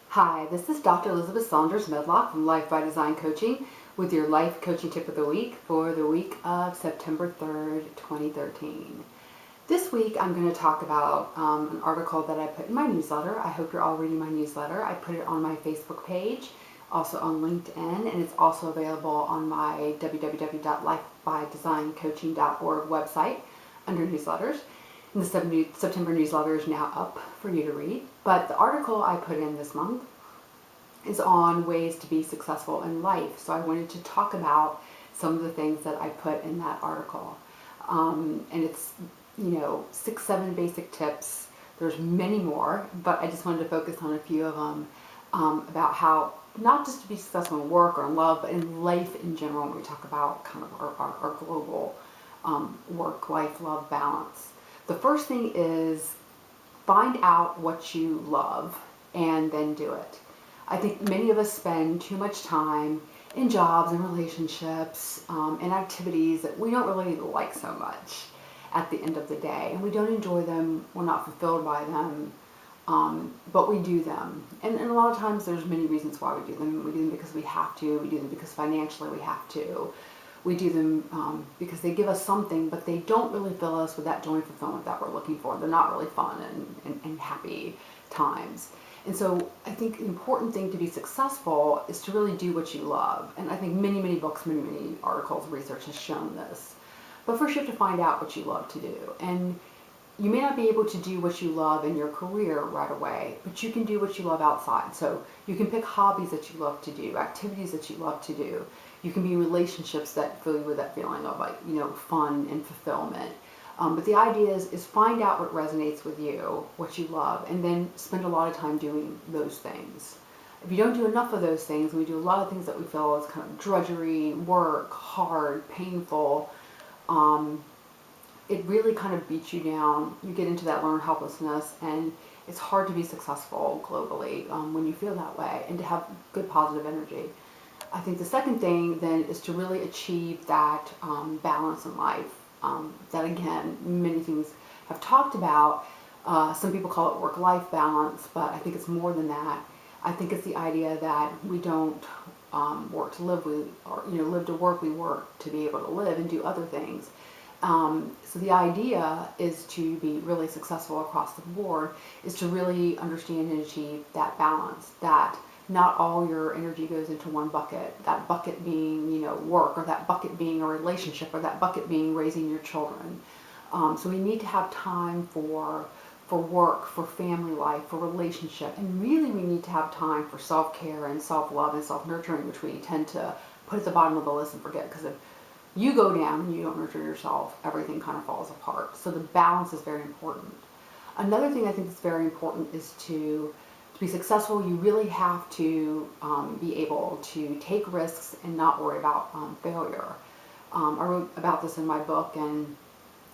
Hi, this is Dr. Lisabeth Medlock from Life by Design Coaching with your life coaching tip of the week for the week of September 3rd, 2013. This week I'm going to talk about an article that I put in my newsletter. I hope you're all reading my newsletter. I put it on my Facebook page, also on LinkedIn, and it's also available on my www.lifebydesigncoaching.org website under newsletters. And the September newsletter is now up for you to read. But the article I put in this month is on ways to be successful in life. So I wanted to talk about some of the things that I put in that article. And it's, 6-7 basic tips. There's many more, but I just wanted to focus on a few of them about how not just to be successful in work or in love, but in life in general when we talk about kind of our global work, life, love balance. The first thing is find out what you love and then do it. I think many of us spend too much time in jobs and relationships and activities that we don't really like so much at the end of the day. And we don't enjoy them, we're not fulfilled by them, but we do them. And a lot of times there's many reasons why we do them. We do them because we have to, we do them because financially we have to. We do them because they give us something, but they don't really fill us with that joy and fulfillment that we're looking for. They're not really fun and happy times. And so I think the important thing to be successful is to really do what you love. And I think many books, many articles, research has shown this. But first you have to find out what you love to do. And you may not be able to do what you love in your career right away, but you can do what you love outside. So you can pick hobbies that you love to do, activities that you love to do. You can be in relationships that fill you with that feeling of fun and fulfillment. But the idea is find out what resonates with you, what you love, and then spend a lot of time doing those things. If you don't do enough of those things, and we do a lot of things that we feel is kind of drudgery, work, hard, painful, it really kind of beats you down. You get into that learned helplessness, and it's hard to be successful globally when you feel that way and to have good positive energy. I think the second thing then is to really achieve that balance in life. That again, many things have talked about. Some people call it work-life balance, but I think it's more than that. I think it's the idea that we don't work to live, live to work. We work to be able to live and do other things. So the idea is to be really successful across the board, is to really understand and achieve that balance, that not all your energy goes into one bucket, that bucket being, work, or that bucket being a relationship, or that bucket being raising your children. So we need to have time for work, for family life, for relationship, and really we need to have time for self-care and self-love and self-nurturing, which we tend to put at the bottom of the list and forget, because if you go down and you don't nurture yourself, everything kind of falls apart. So the balance is very important. Another thing I think that's very important is to be successful, you really have to be able to take risks and not worry about failure. I wrote about this in my book and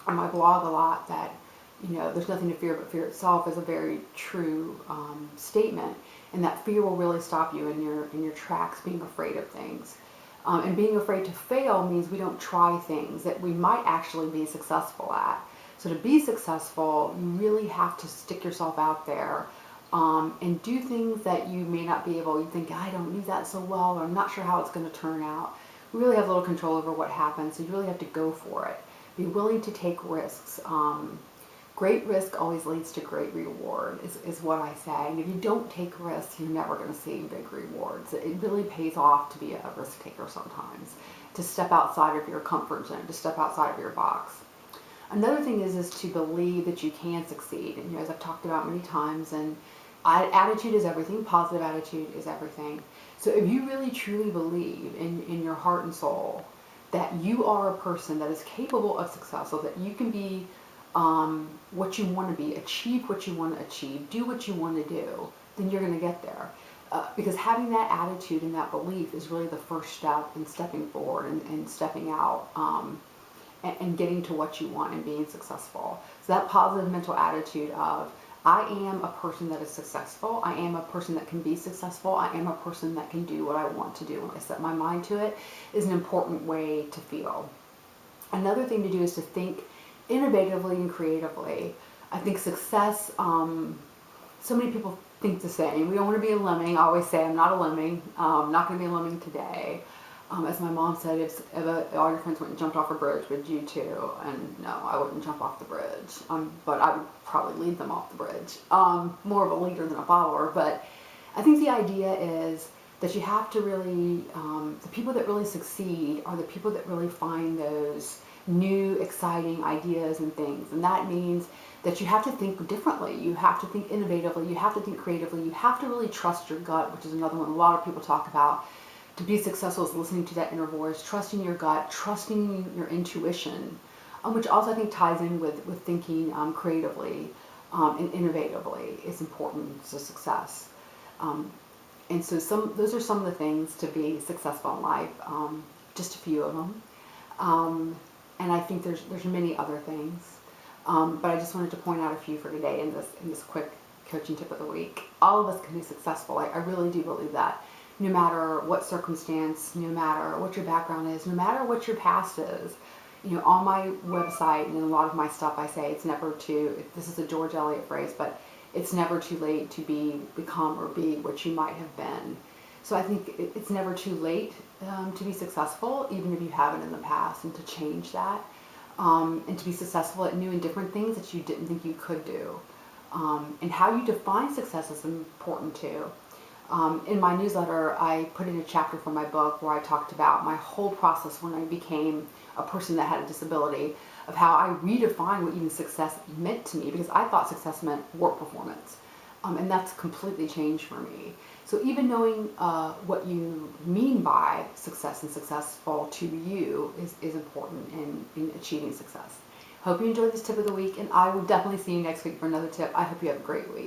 on my blog a lot, that there's nothing to fear but fear itself is a very true statement, and that fear will really stop you in your tracks, being afraid of things. And being afraid to fail means we don't try things that we might actually be successful at. So to be successful, you really have to stick yourself out there and do things that you may not be able, you think, I don't do that so well, or I'm not sure how it's going to turn out. We really have little control over what happens, so you really have to go for it. Be willing to take risks. Great risk always leads to great reward, is what I say. And if you don't take risks, you're never going to see big rewards. It really pays off to be a risk taker sometimes, to step outside of your comfort zone, to step outside of your box. Another thing is to believe that you can succeed. And as I've talked about many times, and attitude is everything, positive attitude is everything. So if you really truly believe in your heart and soul that you are a person that is capable of success, so that you can be what you want to be, achieve what you want to achieve, do what you want to do, then you're going to get there. Because having that attitude and that belief is really the first step in stepping forward and stepping out and getting to what you want and being successful. So that positive mental attitude of, I am a person that is successful, I am a person that can be successful, I am a person that can do what I want to do when I set my mind to it, is an important way to feel. Another thing to do is to think innovatively and creatively. I think success, so many people think the same. We don't want to be a lemming. I always say I'm not a lemming. I'm not going to be a lemming today. As my mom said, if all your friends went and jumped off a bridge, would you too? And no, I wouldn't jump off the bridge. But I would probably lead them off the bridge. More of a leader than a follower. But I think the idea is that you have to really, the people that really succeed are the people that really find those new, exciting ideas and things. And that means that you have to think differently. You have to think innovatively. You have to think creatively. You have to really trust your gut, which is another one a lot of people talk about. To be successful is listening to that inner voice, trusting your gut, trusting your intuition, which also I think ties in with thinking creatively and innovatively is important to success. And so those are some of the things to be successful in life, just a few of them. And I think there's many other things. But I just wanted to point out a few for today in this quick coaching tip of the week. All of us can be successful. I really do believe that. No matter what circumstance, no matter what your background is, no matter what your past is. You know, on my website and in a lot of my stuff I say it's never too, this is a George Eliot phrase, but it's never too late to become or be what you might have been. So I think it's never too late to be successful, even if you haven't in the past, and to change that. And to be successful at new and different things that you didn't think you could do. And how you define success is important too. In my newsletter, I put in a chapter from my book where I talked about my whole process when I became a person that had a disability, of how I redefined what even success meant to me, because I thought success meant work performance. And that's completely changed for me. So even knowing what you mean by success and successful to you is important in achieving success. Hope you enjoyed this tip of the week, and I will definitely see you next week for another tip. I hope you have a great week.